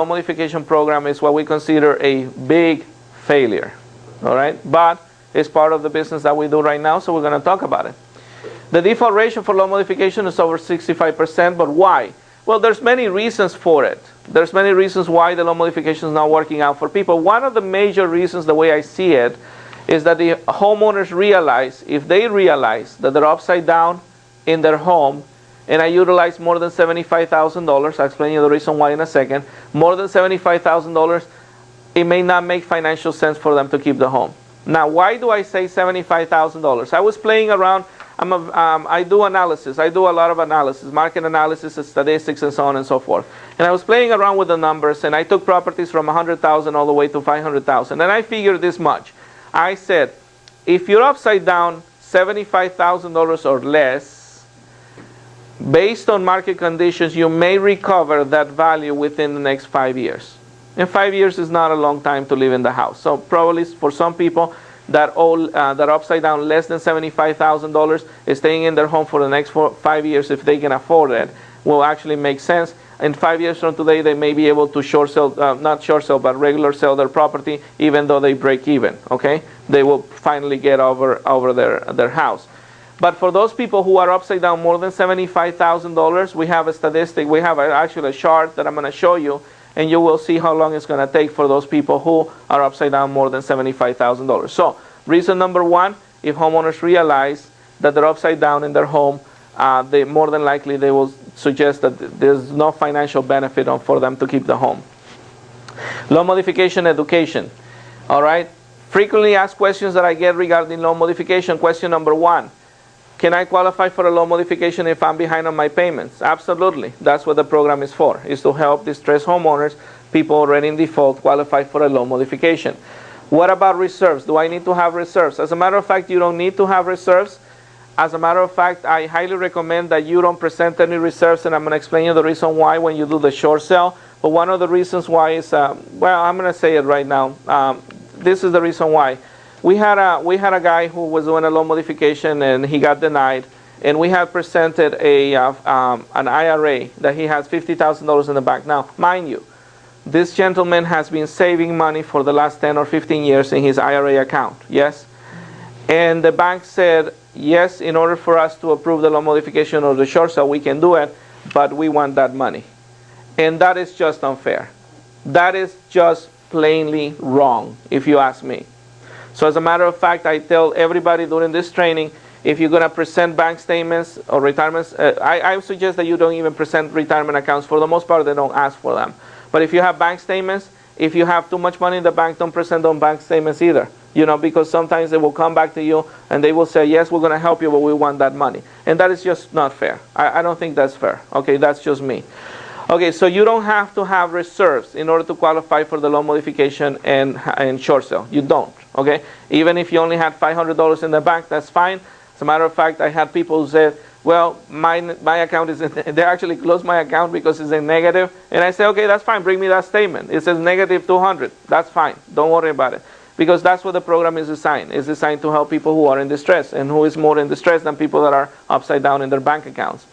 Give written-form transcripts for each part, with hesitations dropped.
loan modification program is what we consider a big failure. All right, but it's part of the business that we do right now, so we're going to talk about it. The default ratio for loan modification is over 65%, but why? Well, there's many reasons for it. There's many reasons why the loan modification is not working out for people. One of the major reasons, the way I see it, is that the homeowners realize, if they realize that they're upside down in their home, and I utilize more than $75,000, I'll explain you the reason why in a second, more than $75,000, it may not make financial sense for them to keep the home. Now, why do I say $75,000? I was playing around. I do analysis. I do a lot of analysis, market analysis, statistics, and so on and so forth. And I was playing around with the numbers, and I took properties from $100,000 all the way to $500,000. And I figured this much. I said, if you're upside down $75,000 or less, based on market conditions, you may recover that value within the next 5 years. And 5 years is not a long time to live in the house. So probably for some people that are upside down less than $75,000, staying in their home for the next 5 years, if they can afford it, will actually make sense. In 5 years from today, they may be able to short sell, not short sell, but regular sell their property, even though they break even. Okay, they will finally get over their house. But for those people who are upside down more than $75,000, we have a statistic. We have actually a chart that I'm going to show you, and you will see how long it's going to take for those people who are upside down more than $75,000. So, reason number one, if homeowners realize that they're upside down in their home, they more than likely they will suggest that there's no financial benefit for them to keep the home. Loan modification education. All right. Frequently asked questions that I get regarding loan modification. Question number one. Can I qualify for a loan modification if I'm behind on my payments? Absolutely. That's what the program is for, is to help distressed homeowners, people already in default, qualify for a loan modification. What about reserves? Do I need to have reserves? As a matter of fact, you don't need to have reserves. As a matter of fact, I highly recommend that you don't present any reserves, and I'm going to explain you the reason why when you do the short sale. But one of the reasons why is, well, I'm going to say it right now. This is the reason why. We had a guy who was doing a loan modification and he got denied, and we had presented an IRA that he has $50,000 in the bank. Now, mind you, this gentleman has been saving money for the last 10 or 15 years in his IRA account. Yes, and the bank said yes, in order for us to approve the loan modification or the short sale, we can do it, but we want that money, and that is just unfair. That is just plainly wrong, if you ask me. So as a matter of fact, I tell everybody during this training, if you're going to present bank statements or retirements, I suggest that you don't even present retirement accounts. For the most part, they don't ask for them. But if you have bank statements, if you have too much money in the bank, don't present those bank statements either. You know, because sometimes they will come back to you and they will say, yes, we're going to help you, but we want that money. And that is just not fair. I don't think that's fair. Okay, that's just me. Okay, so you don't have to have reserves in order to qualify for the loan modification and short sale. You don't. Okay, even if you only had $500 in the bank, that's fine. As a matter of fact, I had people who said, well, my account is, they actually closed my account because it's in negative. And I say, okay, that's fine. Bring me that statement. It says negative 200. That's fine. Don't worry about it. Because that's what the program is designed. It's designed to help people who are in distress, and who is more in distress than people that are upside down in their bank accounts.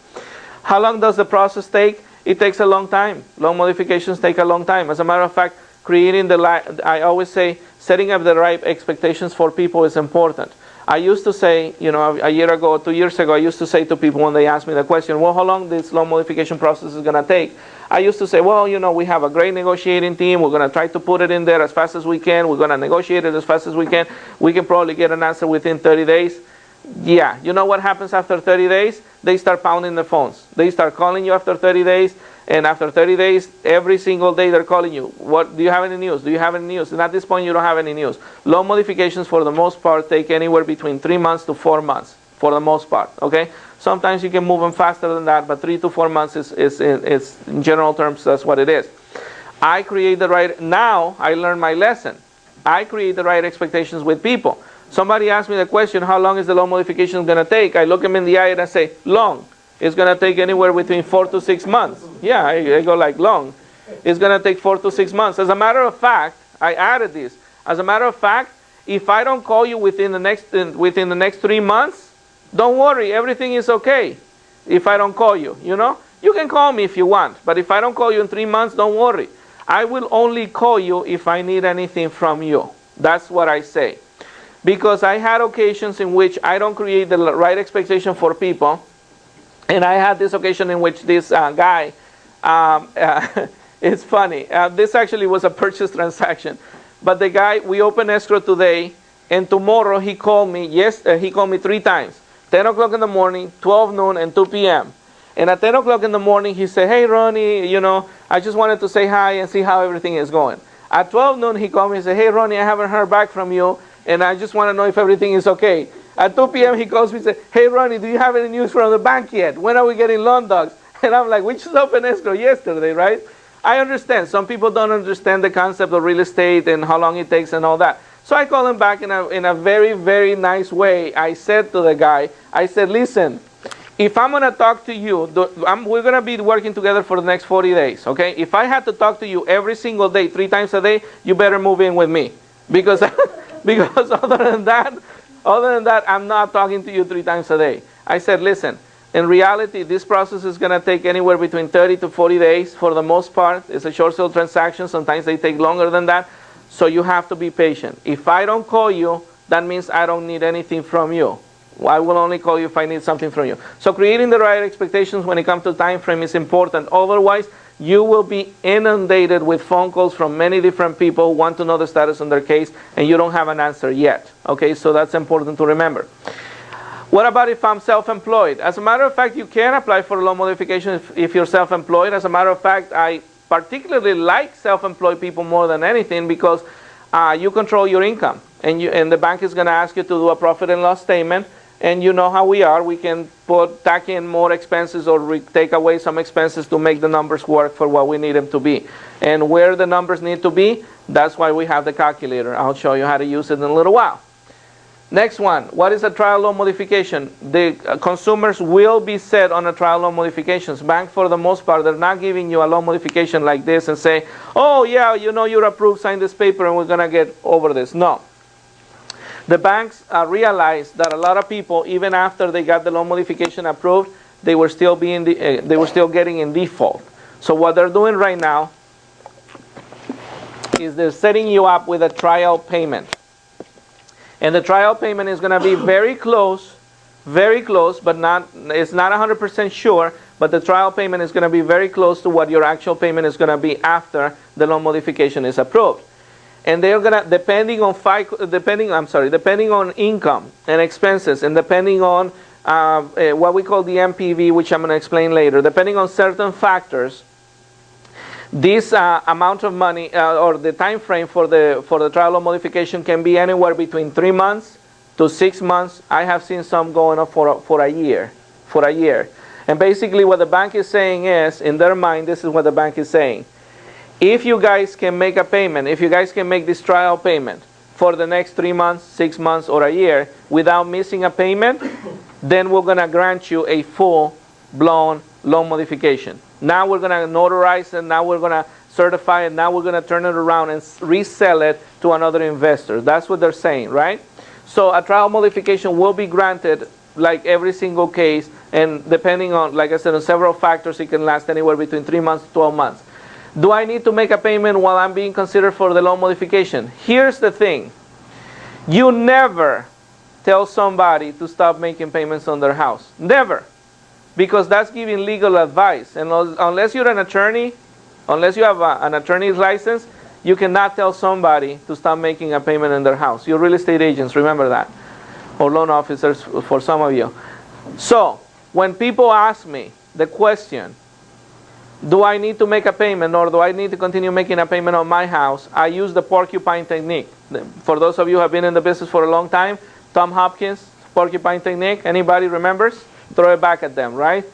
How long does the process take? It takes a long time. Loan modifications take a long time. As a matter of fact, I always say, setting up the right expectations for people is important. I used to say, you know, a year ago, 2 years ago, I used to say to people when they asked me the question, well, how long this loan modification process is going to take? I used to say, well, you know, we have a great negotiating team. We're going to try to put it in there as fast as we can. We're going to negotiate it as fast as we can. We can probably get an answer within 30 days. Yeah, you know what happens after 30 days? They start pounding the phones. They start calling you after 30 days. And after 30 days, every single day they're calling you. What, do you have any news? Do you have any news? And at this point, you don't have any news. Loan modifications, for the most part, take anywhere between 3 months to 4 months, for the most part. Okay? Sometimes you can move them faster than that, but 3 to 4 months is in general terms, that's what it is. I create the right, now I learned my lesson. I create the right expectations with people. Somebody asked me the question, how long is the loan modification going to take? I look them in the eye and I say, long. It's going to take anywhere between 4 to 6 months. Yeah, I go like long. It's going to take 4 to 6 months. As a matter of fact, I added this. As a matter of fact, if I don't call you within the next 3 months, don't worry, everything is okay. If I don't call you, you know, you can call me if you want, but if I don't call you in 3 months, don't worry. I will only call you if I need anything from you. That's what I say. Because I had occasions in which I don't create the right expectation for people. And I had this occasion in which this guy, it's funny. This actually was a purchase transaction. But the guy, we opened escrow today, and tomorrow he called me. Yes, he called me 3 times. 10 o'clock in the morning, 12 noon, and 2 p.m. And at 10 o'clock in the morning, he said, hey, Ronnie, you know, I just wanted to say hi and see how everything is going. At 12 noon, he called me and said, hey, Ronnie, I haven't heard back from you, and I just want to know if everything is okay. At 2 p.m., he calls me and said, hey, Ronnie, do you have any news from the bank yet? When are we getting loan docs? And I'm like, we just opened escrow yesterday, right? I understand. Some people don't understand the concept of real estate and how long it takes and all that. So I called him back in a very, very nice way. I said to the guy, I said, listen, if I'm going to talk to you, we're going to be working together for the next 40 days, okay? If I had to talk to you every single day, 3 times a day, you better move in with me. Because, because other than that, I'm not talking to you 3 times a day. I said, listen, in reality, this process is going to take anywhere between 30 to 40 days for the most part. It's a short sale transaction. Sometimes they take longer than that. So you have to be patient. If I don't call you, that means I don't need anything from you. I will only call you if I need something from you. So creating the right expectations when it comes to time frame is important. Otherwise, you will be inundated with phone calls from many different people who want to know the status on their case, and you don't have an answer yet. Okay, so that's important to remember. What about if I'm self-employed? As a matter of fact, you can apply for a loan modification if you're self-employed. As a matter of fact, I particularly like self-employed people more than anything because you control your income. And the bank is going to ask you to do a profit and loss statement. And you know how we are. We can tack in more expenses or take away some expenses to make the numbers work for what we need them to be. And where the numbers need to be, that's why we have the calculator. I'll show you how to use it in a little while. Next one, what is a trial loan modification? The consumers will be set on a trial loan modifications. Bank, for the most part, they're not giving you a loan modification like this and say, oh yeah, you know you're approved, sign this paper and we're going to get over this. No. The banks realized that a lot of people, even after they got the loan modification approved, they were still getting in default. So what they're doing right now is they're setting you up with a trial payment. And the trial payment is going to be very close, but it's not 100% sure, but the trial payment is going to be very close to what your actual payment is going to be after the loan modification is approved. And they're going to, depending on income and expenses, and depending on what we call the MPV, which I'm going to explain later, depending on certain factors, this amount of money or the time frame for the trial loan modification can be anywhere between 3 months to 6 months. I have seen some going up for a year. And basically what the bank is saying is, in their mind, this is what the bank is saying. If you guys can make a payment, if you guys can make this trial payment for the next 3 months, 6 months, or a year without missing a payment, then we're going to grant you a full-blown loan modification. Now we're going to notarize it, now we're going to certify it, now we're going to turn it around and resell it to another investor. That's what they're saying, right? So a trial modification will be granted like every single case, and depending on, like I said, on several factors, it can last anywhere between 3 months to 12 months. Do I need to make a payment while I'm being considered for the loan modification? Here's the thing. You never tell somebody to stop making payments on their house. Never. Because that's giving legal advice. And unless you're an attorney, unless you have an attorney's license, you cannot tell somebody to stop making a payment in their house. You're real estate agents, remember that. Or loan officers for some of you. So, when people ask me the question, do I need to make a payment or do I need to continue making a payment on my house? I use the porcupine technique. For those of you who have been in the business for a long time, Tom Hopkins, porcupine technique, anybody remembers? Throw it back at them, right?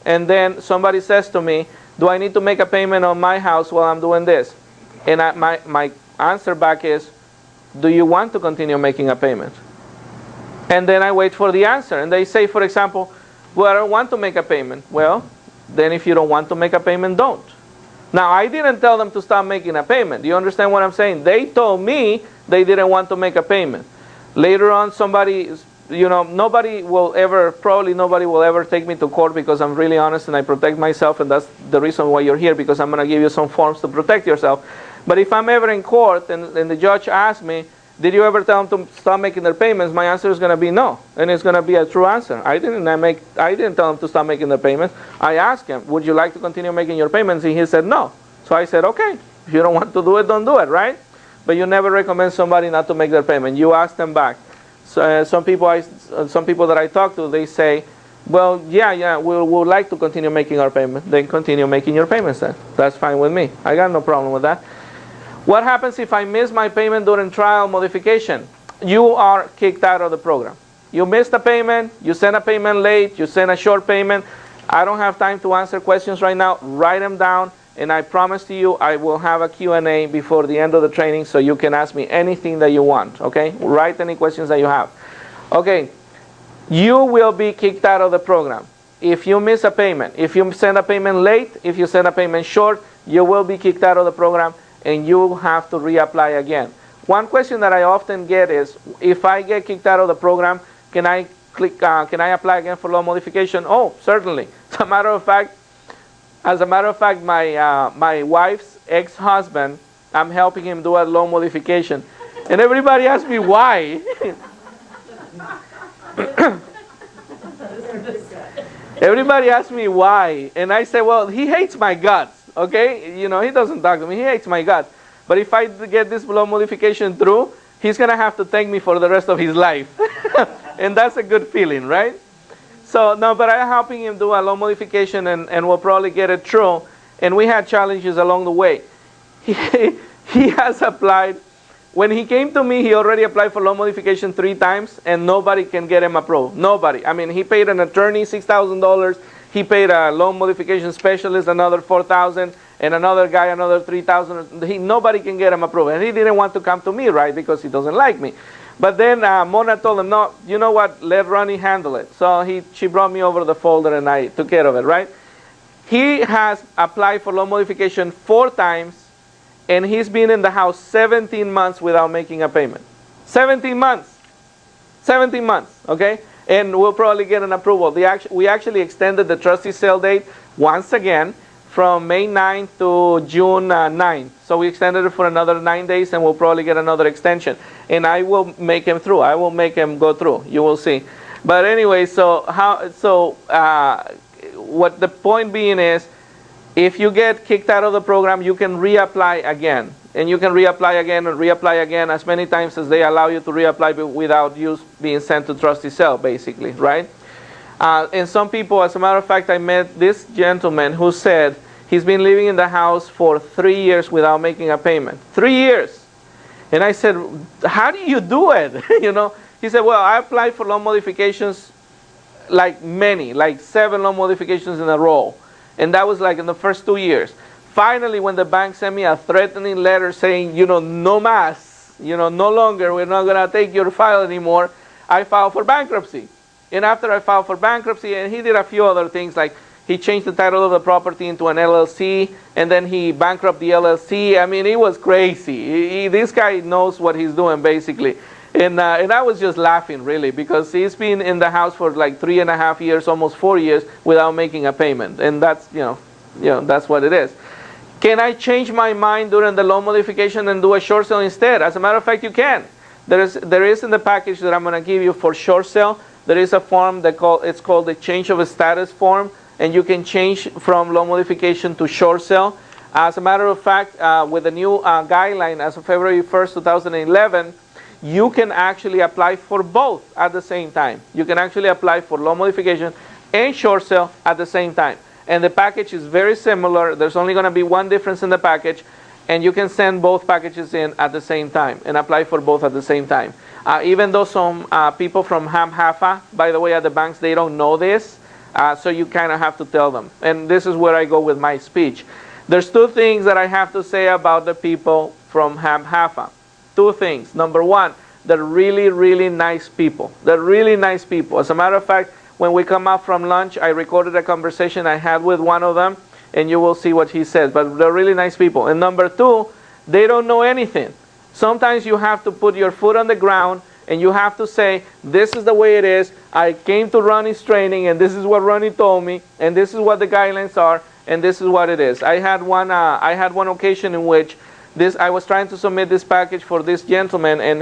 And then somebody says to me, do I need to make a payment on my house while I'm doing this? And my answer back is, do you want to continue making a payment? And then I wait for the answer. And they say, for example, well, I don't want to make a payment. Well, then if you don't want to make a payment, don't. Now, I didn't tell them to stop making a payment. Do you understand what I'm saying? They told me they didn't want to make a payment. Later on, somebody nobody will ever, probably nobody will ever take me to court because I'm really honest and I protect myself, and that's the reason why you're here, because I'm going to give you some forms to protect yourself. But if I'm ever in court and the judge asks me, did you ever tell them to stop making their payments? My answer is going to be no, and it's going to be a true answer. I didn't tell them to stop making their payments. I asked him, would you like to continue making your payments? And he said no. So I said, okay, if you don't want to do it, don't do it, right? But you never recommend somebody not to make their payment. You ask them back. So some people that I talk to, they say, well, yeah, we'll like to continue making our payment. Then continue making your payments then. That's fine with me. I got no problem with that. What happens if I miss my payment during trial modification? You are kicked out of the program. You missed a payment, you send a payment late, you send a short payment. I don't have time to answer questions right now. Write them down, and I promise to you I will have a Q&A before the end of the training, so you can ask me anything that you want, okay? Write any questions that you have. Okay, you will be kicked out of the program if you miss a payment. If you send a payment late, if you send a payment short, you will be kicked out of the program, and you have to reapply again. One question that I often get is, if I get kicked out of the program, can I apply again for loan modification? Oh, certainly. As a matter of fact, my wife's ex-husband, I'm helping him do a loan modification, and everybody asks me why. Everybody asks me why, and I say, well, he hates my guts. Okay, he doesn't talk to me. He hates my guts. But if I get this loan modification through, he's gonna have to thank me for the rest of his life, and that's a good feeling, right? So no, but I'm helping him do a loan modification, and we'll probably get it through. And we had challenges along the way. He has applied. When he came to me, he already applied for loan modification 3 times, and nobody can get him approved. Nobody. I mean, he paid an attorney $6,000. He paid a loan modification specialist another $4,000, and another guy another $3,000. Nobody can get him approved, and he didn't want to come to me, right, because he doesn't like me. But then Mona told him, no, you know what? Let Ronnie handle it. So she brought me over the folder, and I took care of it, right? He has applied for loan modification 4 times, and he's been in the house 17 months without making a payment. 17 months. 17 months. Okay. And we'll probably get an approval. We actually extended the trustee sale date once again from May 9th to June 9th. So we extended it for another 9 days, and we'll probably get another extension. And I will make him through. I will make him go through. You will see. But anyway, what the point being is, if you get kicked out of the program, you can reapply again. And you can reapply again and reapply again as many times as they allow you to reapply without you being sent to trustee sale, basically, right? And some people, as a matter of fact, I met this gentleman who said he's been living in the house for 3 years without making a payment. 3 years. And I said, how do you do it? He said, well, I applied for loan modifications like 7 loan modifications in a row. And that was like in the first 2 years. Finally, when the bank sent me a threatening letter saying, no más, no longer, we're not going to take your file anymore, I filed for bankruptcy. And after I filed for bankruptcy, and he did a few other things, like he changed the title of the property into an LLC, and then he bankrupted the LLC. I mean, it was crazy. This guy knows what he's doing, basically. And I was just laughing, really, because he's been in the house for like 3.5 years, almost 4 years, without making a payment. And that's, that's what it is. Can I change my mind during the loan modification and do a short sale instead? As a matter of fact, you can. There is in the package that I'm going to give you for short sale, there is a form it's called the change of status form, and you can change from loan modification to short sale. As a matter of fact, with the new guideline as of February 1st, 2011, you can actually apply for both at the same time. You can actually apply for loan modification and short sale at the same time. And the package is very similar. There's only going to be one difference in the package, and you can send both packages in at the same time and apply for both at the same time. Even though some people from HAFA, by the way, at the banks, they don't know this, so you kind of have to tell them. And this is where I go with my speech. There's 2 things that I have to say about the people from HAFA. 2 things. Number 1, they're really, really nice people. They're really nice people. As a matter of fact, when we come out from lunch, I recorded a conversation I had with one of them, and you will see what he says. But they're really nice people. And number 2, they don't know anything. Sometimes you have to put your foot on the ground and you have to say, this is the way it is. I came to Ronnie's training, and this is what Ronnie told me, and this is what the guidelines are, and this is what it is. I had one occasion in which I was trying to submit this package for this gentleman, and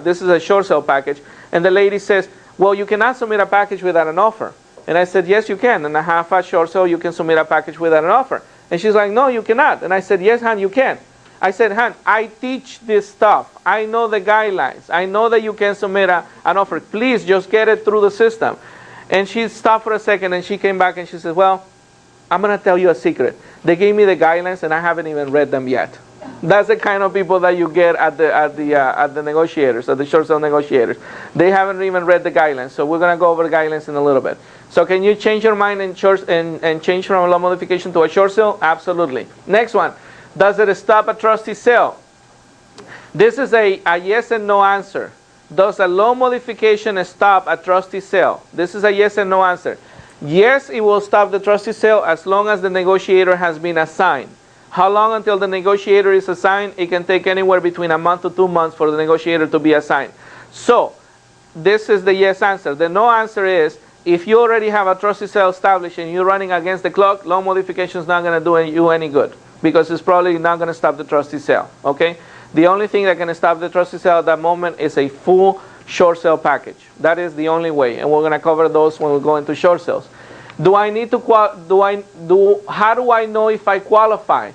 this is a short sale package, and the lady says, well, you cannot submit a package without an offer. And I said, yes, you can. In a half a short sale, you can submit a package without an offer. And she's like, no, you cannot. And I said, yes, hon, you can. I said, hon, I teach this stuff. I know the guidelines. I know that you can submit an offer. Please just get it through the system. And she stopped for a second, and she came back and she said, well, I'm going to tell you a secret. They gave me the guidelines, and I haven't even read them yet. That's the kind of people that you get at the negotiators, at the short sale negotiators. They haven't even read the guidelines. So we're going to go over the guidelines in a little bit. So can you change your mind and change from a loan modification to a short sale? Absolutely. Next one. Does it stop a trustee sale? This is a yes and no answer. Does a loan modification stop a trustee sale? This is a yes and no answer. Yes, it will stop the trustee sale as long as the negotiator has been assigned. How long until the negotiator is assigned? It can take anywhere between a month to 2 months for the negotiator to be assigned. So, this is the yes answer. The no answer is, if you already have a trustee sale established and you're running against the clock, loan modification is not going to do you any good, because it's probably not going to stop the trustee sale. Okay? The only thing that can stop the trustee sale at that moment is a full short sale package. That is the only way, and we're going to cover those when we go into short sales. How do I know if I qualify?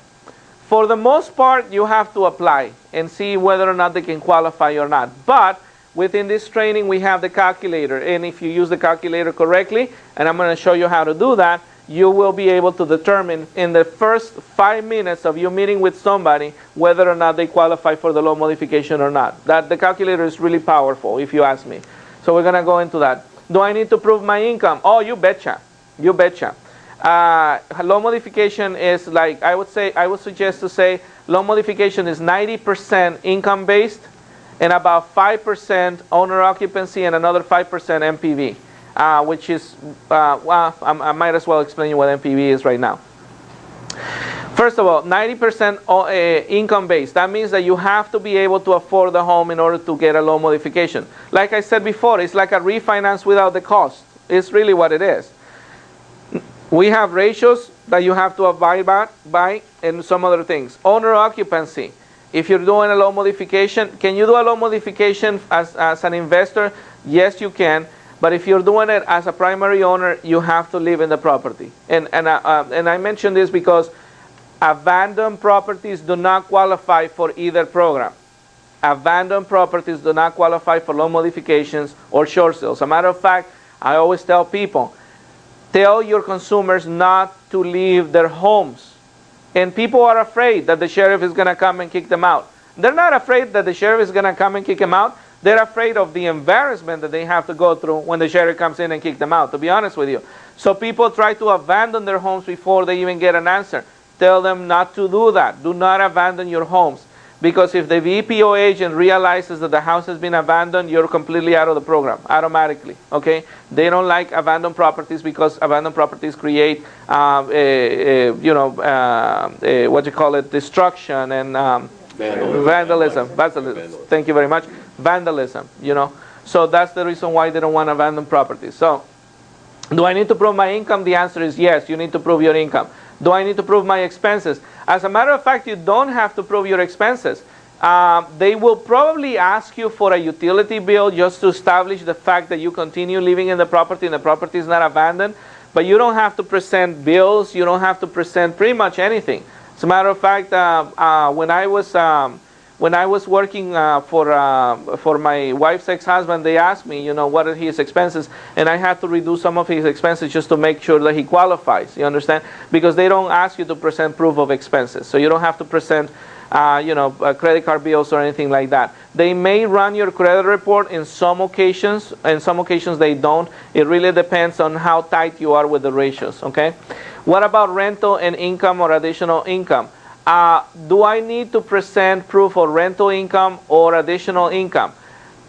For the most part, you have to apply and see whether or not they can qualify or not. But within this training, we have the calculator, and if you use the calculator correctly, and I'm going to show you how to do that, you will be able to determine in the first 5 minutes of you meeting with somebody whether or not they qualify for the loan modification or not. The calculator is really powerful, if you ask me. So we're going to go into that. Do I need to prove my income? Oh, you betcha. You betcha. Loan modification is like, I would suggest to say loan modification is 90% income based and about 5% owner occupancy and another 5% MPV, which is, I might as well explain you what MPV is right now. First of all, 90% income based. That means that you have to be able to afford the home in order to get a loan modification. Like I said before, it's like a refinance without the cost. It's really what it is. We have ratios that you have to abide by and some other things. Owner occupancy. If you're doing a loan modification, can you do a loan modification as an investor? Yes, you can. But if you're doing it as a primary owner, you have to live in the property. And I mention this because abandoned properties do not qualify for either program. Abandoned properties do not qualify for loan modifications or short sales. As a matter of fact, I always tell people, tell your consumers not to leave their homes. And people are afraid that the sheriff is going to come and kick them out. They're not afraid that the sheriff is going to come and kick them out. They're afraid of the embarrassment that they have to go through when the sheriff comes in and kicks them out, to be honest with you. So people try to abandon their homes before they even get an answer. Tell them not to do that. Do not abandon your homes. Because if the VPO agent realizes that the house has been abandoned, you're completely out of the program, automatically, okay? They don't like abandoned properties because abandoned properties create, destruction and vandalism. Thank you very much. Vandalism, So that's the reason why they don't want abandoned properties. So, do I need to prove my income? The answer is yes, you need to prove your income. Do I need to prove my expenses? As a matter of fact, you don't have to prove your expenses. They will probably ask you for a utility bill just to establish the fact that you continue living in the property and the property is not abandoned. But you don't have to present bills. You don't have to present pretty much anything. As a matter of fact, when I was working for my wife's ex-husband, they asked me, what are his expenses, and I had to reduce some of his expenses just to make sure that he qualifies. You understand? Because they don't ask you to present proof of expenses, so you don't have to present, credit card bills or anything like that. They may run your credit report in some occasions. In some occasions, they don't. It really depends on how tight you are with the ratios. Okay. What about rental and income or additional income? Do I need to present proof of rental income or additional income?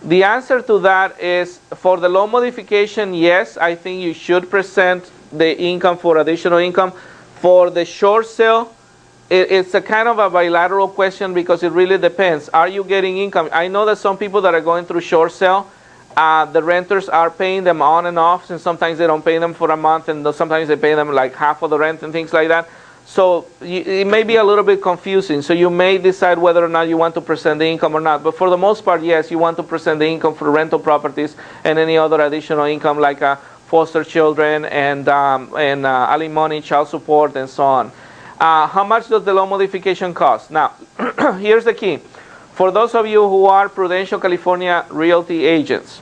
The answer to that is, for the loan modification, yes, I think you should present the income for additional income. For the short sale, it's a kind of a bilateral question because it really depends. Are you getting income? I know that some people that are going through short sale, the renters are paying them on and off, and sometimes they don't pay them for a month, and sometimes they pay them like half of the rent and things like that. So it may be a little bit confusing. So you may decide whether or not you want to present the income or not. But for the most part, yes, you want to present the income for rental properties and any other additional income like foster children and alimony, child support, and so on. How much does the loan modification cost? Now, here's the key. For those of you who are Prudential California Realty agents,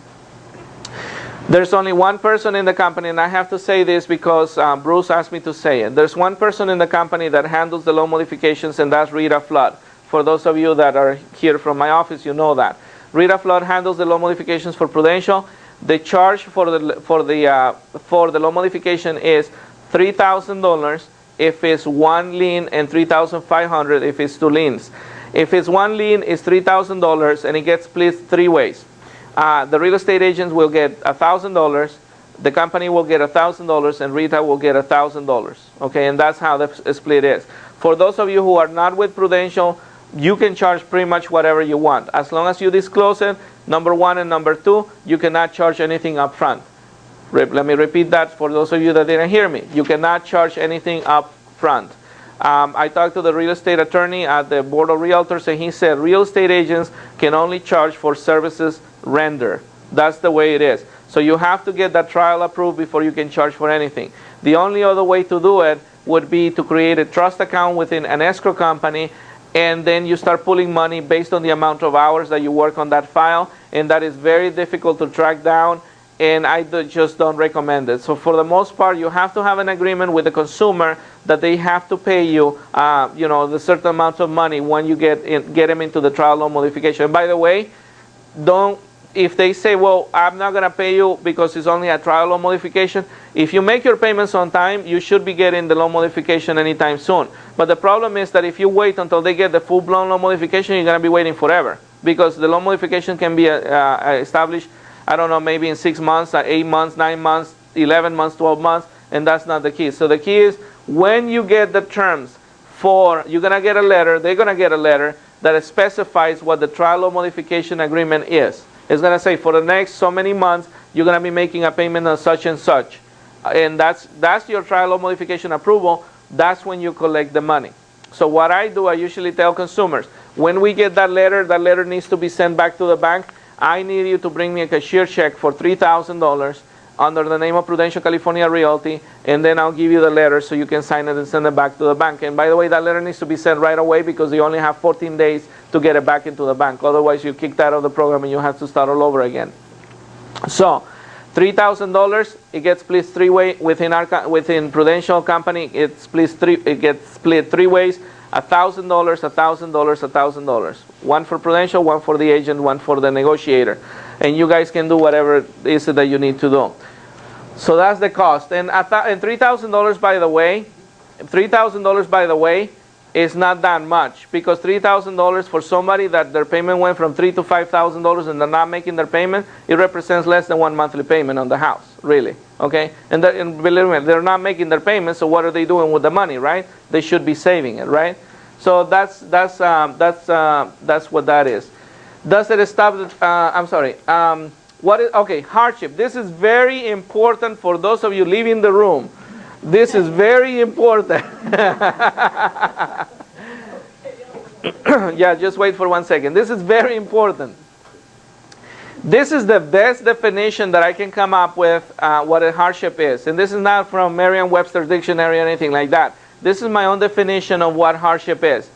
there's only one person in the company, and I have to say this because Bruce asked me to say it. There's one person in the company that handles the loan modifications, and that's Rita Flood. For those of you that are here from my office, you know that. Rita Flood handles the loan modifications for Prudential. The charge for the loan modification is $3,000 if it's one lien and $3,500 if it's two liens. If it's one lien, it's $3,000, and it gets split three ways. The real estate agents will get $1,000, the company will get $1,000, and Rita will get $1,000. Okay, and that's how the split is. For those of you who are not with Prudential, you can charge pretty much whatever you want. As long as you disclose it, number one, and number two, you cannot charge anything up front. Let me repeat that for those of you that didn't hear me. You cannot charge anything up front. I talked to the real estate attorney at the Board of Realtors, and he said real estate agents can only charge for services rendered. That's the way it is. So you have to get that trial approved before you can charge for anything. The only other way to do it would be to create a trust account within an escrow company, and then you start pulling money based on the amount of hours that you work on that file, and that is very difficult to track down, and I just don't recommend it. So for the most part, you have to have an agreement with the consumer that they have to pay you, the certain amount of money when you get them into the trial loan modification. And by the way, if they say, well, I'm not going to pay you because it's only a trial loan modification, if you make your payments on time, you should be getting the loan modification anytime soon. But the problem is that if you wait until they get the full-blown loan modification, you're going to be waiting forever, because the loan modification can be established, I don't know, maybe in 6 months, 8 months, 9 months, 11 months, 12 months, and that's not the key. So the key is when you get the terms you're going to get a letter, they're going to get a letter that specifies what the trial loan modification agreement is. It's going to say for the next so many months, you're going to be making a payment on such and such. And that's your trial loan modification approval. That's when you collect the money. So what I do, I usually tell consumers, when we get that letter needs to be sent back to the bank. I need you to bring me a cashier check for $3,000 under the name of Prudential California Realty, and then I'll give you the letter so you can sign it and send it back to the bank. And by the way, that letter needs to be sent right away because you only have 14 days to get it back into the bank. Otherwise, you're kicked out of the program and you have to start all over again. So, $3,000, it gets split three ways within Prudential company. It gets split three ways: $1,000, $1,000, $1,000. One for Prudential, one for the agent, one for the negotiator. And you guys can do whatever it is that you need to do. So that's the cost. And $3,000, by the way, is not that much, because $3,000 for somebody that their payment went from $3,000 to $5,000 and they're not making their payment, it represents less than one monthly payment on the house, really. Okay, and believe me, they're not making their payments. So what are they doing with the money, right? They should be saving it, right? So that's what that is. Does it establish? Hardship. This is very important for those of you leaving the room. This is very important. Yeah, just wait for 1 second. This is very important. This is the best definition that I can come up with what a hardship is. And this is not from Merriam-Webster dictionary or anything like that. This is my own definition of what hardship is.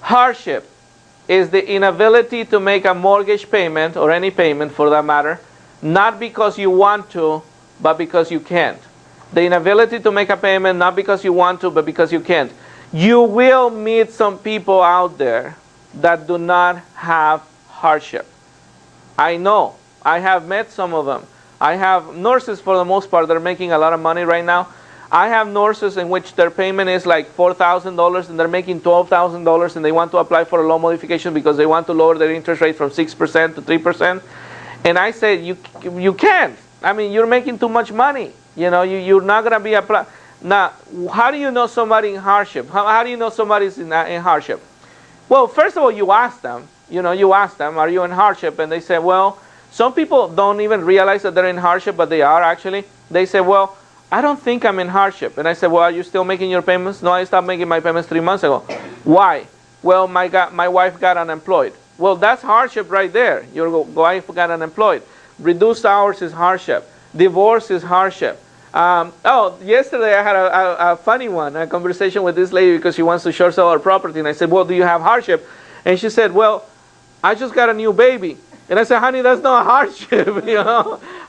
Hardship is the inability to make a mortgage payment, or any payment for that matter, not because you want to, but because you can't. The inability to make a payment, not because you want to, but because you can't. You will meet some people out there that do not have hardship. I know. I have met some of them. I have nurses, for the most part, that are making a lot of money right now. I have nurses in which their payment is like $4,000 and they're making $12,000, and they want to apply for a loan modification because they want to lower their interest rate from 6% to 3%. And I said, you can't. I mean, you're making too much money. You know, you're not going to be Now, how do you know somebody in hardship? How do you know somebody's in hardship? Well, first of all, you ask them. You ask them, are you in hardship? And they say, well, some people don't even realize that they're in hardship, but they are actually. They say, well, I don't think I'm in hardship. And I said, well, are you still making your payments? No, I stopped making my payments 3 months ago. Why? Well, my wife got unemployed. Well, that's hardship right there. Your wife got unemployed. Reduced hours is hardship. Divorce is hardship. Yesterday I had a funny one, a conversation with this lady because she wants to short sell her property. And I said, well, do you have hardship? And she said, well, I just got a new baby. And I said, honey, that's not a hardship,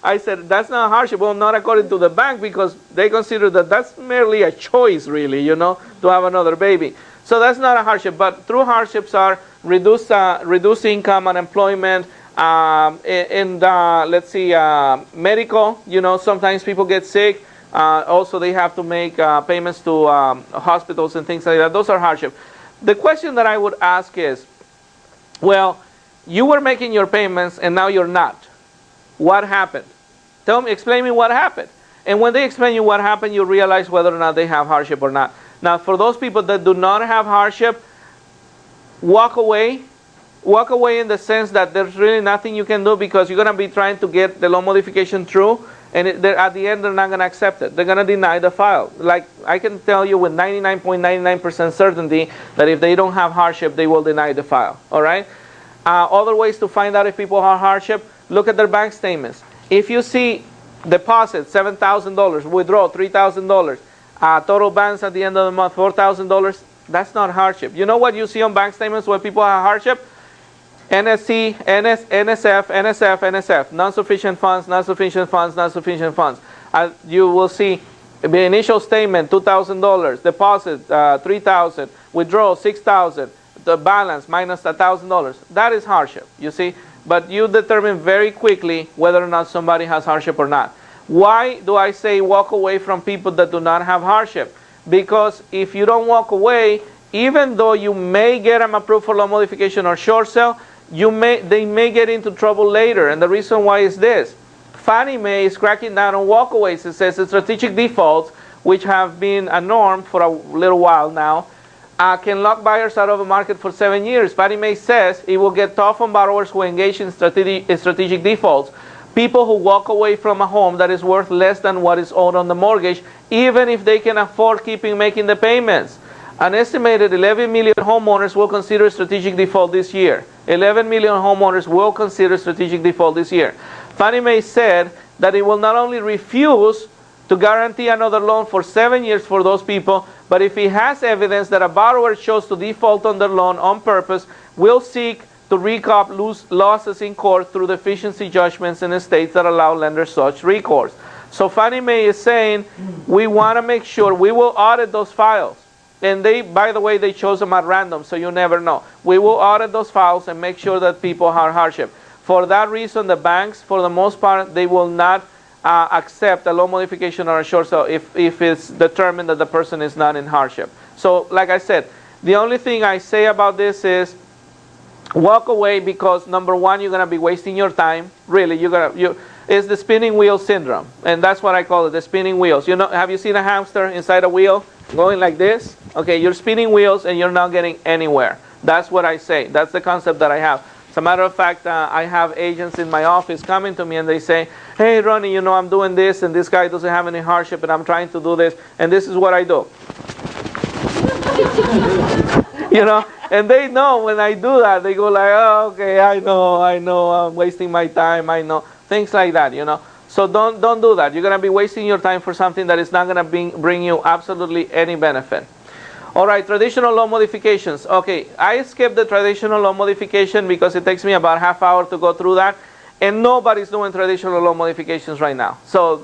I said, that's not a hardship. Well, not according to the bank, because they consider that that's merely a choice, really, to have another baby. So that's not a hardship. But true hardships are reduced income, unemployment, let's see, medical. Sometimes people get sick. Also, they have to make payments to hospitals and things like that. Those are hardship. The question that I would ask is, well, you were making your payments and now you're not. What happened? Explain me what happened. And when they explain you what happened, you realize whether or not they have hardship or not. Now, for those people that do not have hardship, walk away. Walk away in the sense that there's really nothing you can do, because you're going to be trying to get the loan modification through, and at the end they're not going to accept it. They're going to deny the file. Like, I can tell you with 99.99% certainty that if they don't have hardship, they will deny the file. All right? Other ways to find out if people have hardship, look at their bank statements. If you see deposit $7,000, withdraw $3,000, total balance at the end of the month $4,000, that's not hardship. You know what you see on bank statements where people have hardship? NSC, NSF, non-sufficient funds, non-sufficient funds, non-sufficient funds. You will see the initial statement, $2,000, deposit, $3,000, withdrawal, $6,000, the balance minus $1,000. That is hardship, you see. But you determine very quickly whether or not somebody has hardship or not. Why do I say walk away from people that do not have hardship? Because if you don't walk away, even though you may get them approved for loan modification or short sale, they may get into trouble later. And the reason why is this. Fannie Mae is cracking down on walkaways. It says strategic defaults, which have been a norm for a little while now, can lock buyers out of the market for 7 years. Fannie Mae says it will get tough on borrowers who engage in strategic defaults. People who walk away from a home that is worth less than what is owed on the mortgage, even if they can afford making the payments. An estimated 11 million homeowners will consider strategic default this year. 11 million homeowners will consider strategic default this year. Fannie Mae said that it will not only refuse to guarantee another loan for 7 years for those people, but if it has evidence that a borrower chose to default on their loan on purpose, will seek to recoup losses in court through deficiency judgments in the states that allow lenders such recourse. So Fannie Mae is saying, we want to make sure we will audit those files. And by the way, they chose them at random, so you never know. We will audit those files and make sure that people have hardship. For that reason, the banks, for the most part, they will not accept a loan modification or a short sale if it's determined that the person is not in hardship. So, like I said, the only thing I say about this is walk away, because number one, you're going to be wasting your time. Really, it's the spinning wheel syndrome, and that's what I call it, the spinning wheels. Have you seen a hamster inside a wheel going like this? Okay, you're spinning wheels and you're not getting anywhere. That's what I say. That's the concept that I have. As a matter of fact, I have agents in my office coming to me and they say, hey, Ronnie, I'm doing this and this guy doesn't have any hardship and I'm trying to do this and this is what I do. And they know when I do that, they go like, oh, okay, I know, I'm wasting my time, I know. Things like that, So don't do that. You're going to be wasting your time for something that is not going to bring you absolutely any benefit. All right, traditional loan modifications. Okay, I skipped the traditional loan modification because it takes me about a half hour to go through that. And nobody's doing traditional loan modifications right now. So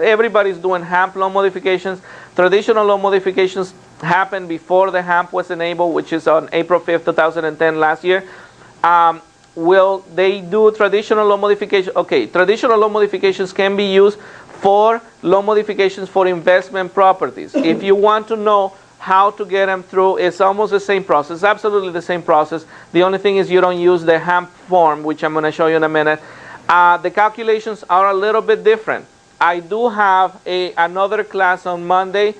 everybody's doing HAMP loan modifications. Traditional loan modifications happened before the HAMP was enabled, which is on April 5th, 2010 last year. Will they do traditional loan modifications? Okay, traditional loan modifications can be used for loan modifications for investment properties. If you want to know how to get them through, it's almost the same process, absolutely the same process. The only thing is you don't use the HAMP form, which I'm going to show you in a minute. The calculations are a little bit different. I do have another class on Monday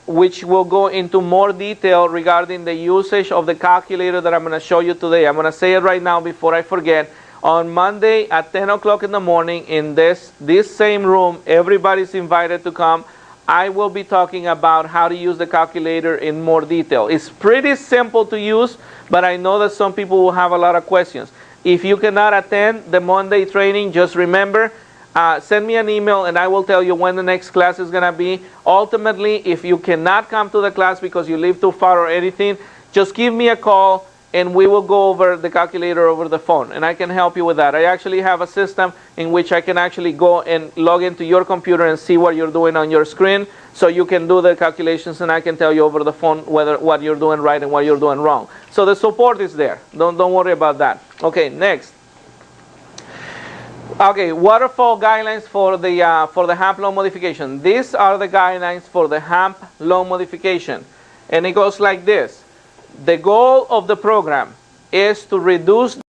which will go into more detail regarding the usage of the calculator that I'm going to show you today. I'm going to say it right now before I forget. On Monday at 10 o'clock in the morning in this same room, everybody's invited to come. I will be talking about how to use the calculator in more detail. It's pretty simple to use, but I know that some people will have a lot of questions. If you cannot attend the Monday training, just remember, send me an email and I will tell you when the next class is going to be. Ultimately, if you cannot come to the class because you live too far or anything, just give me a call and we will go over the calculator over the phone, and I can help you with that. I actually have a system in which I can actually go and log into your computer and see what you're doing on your screen, so you can do the calculations and I can tell you over the phone what you're doing right and what you're doing wrong. So the support is there. Don't worry about that. Okay, next. Okay, waterfall guidelines for the HAMP loan modification. These are the guidelines for the HAMP loan modification, and it goes like this. The goal of the program is to reduce